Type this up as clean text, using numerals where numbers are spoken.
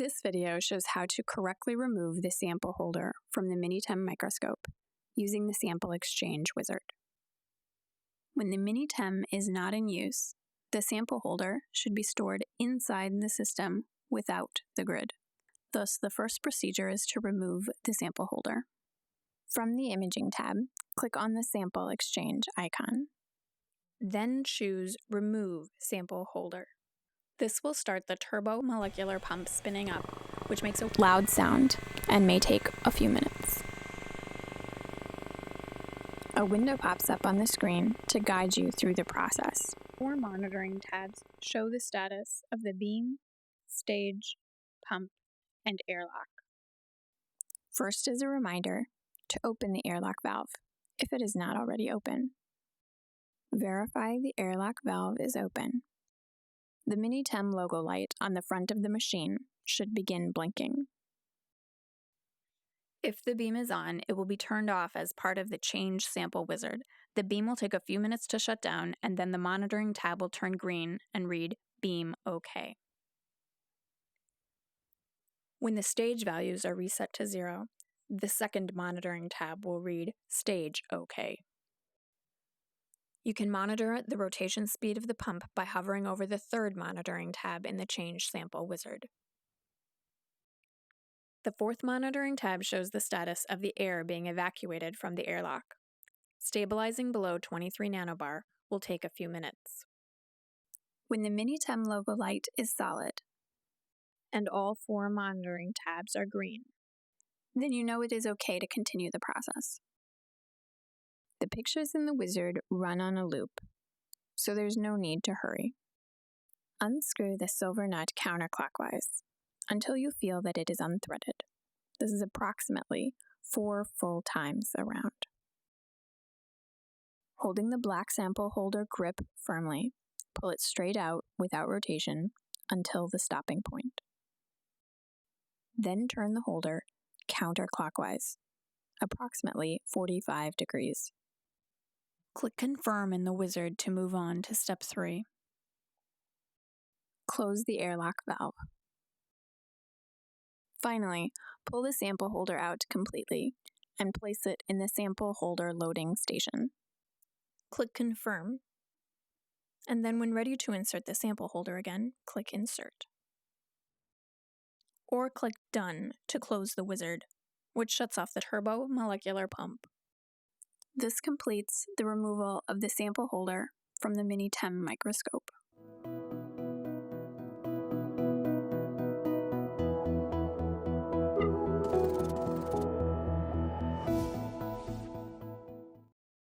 This video shows how to correctly remove the sample holder from the MiniTEM microscope using the sample exchange wizard. When the MiniTEM is not in use, the sample holder should be stored inside the system without the grid. Thus, the first procedure is to remove the sample holder. From the Imaging tab, click on the Sample Exchange icon. Then choose Remove Sample Holder. This will start the turbo-molecular pump spinning up, which makes a loud sound and may take a few minutes. A window pops up on the screen to guide you through the process. 4 monitoring tabs show the status of the beam, stage, pump, and airlock. First is a reminder to open the airlock valve if it is not already open. Verify the airlock valve is open. The MiniTEM logo light on the front of the machine should begin blinking. If the beam is on, it will be turned off as part of the Change Sample wizard. The beam will take a few minutes to shut down, and then the monitoring tab will turn green and read Beam OK. When the stage values are reset to 0, the second monitoring tab will read Stage OK. You can monitor the rotation speed of the pump by hovering over the third monitoring tab in the Change Sample wizard. The fourth monitoring tab shows the status of the air being evacuated from the airlock. Stabilizing below 23 nanobar will take a few minutes. When the MiniTEM logo light is solid, and all 4 monitoring tabs are green, then you know it is okay to continue the process. The pictures in the wizard run on a loop, so there's no need to hurry. Unscrew the silver nut counterclockwise until you feel that it is unthreaded. This is approximately 4 full times around. Holding the black sample holder grip firmly, pull it straight out without rotation until the stopping point. Then turn the holder counterclockwise, approximately 45 degrees. Click Confirm in the wizard to move on to step 3. Close the airlock valve. Finally, pull the sample holder out completely and place it in the sample holder loading station. Click Confirm, and then when ready to insert the sample holder again, click Insert. Or click Done to close the wizard, which shuts off the turbo-molecular pump. This completes the removal of the sample holder from the MiniTEM microscope.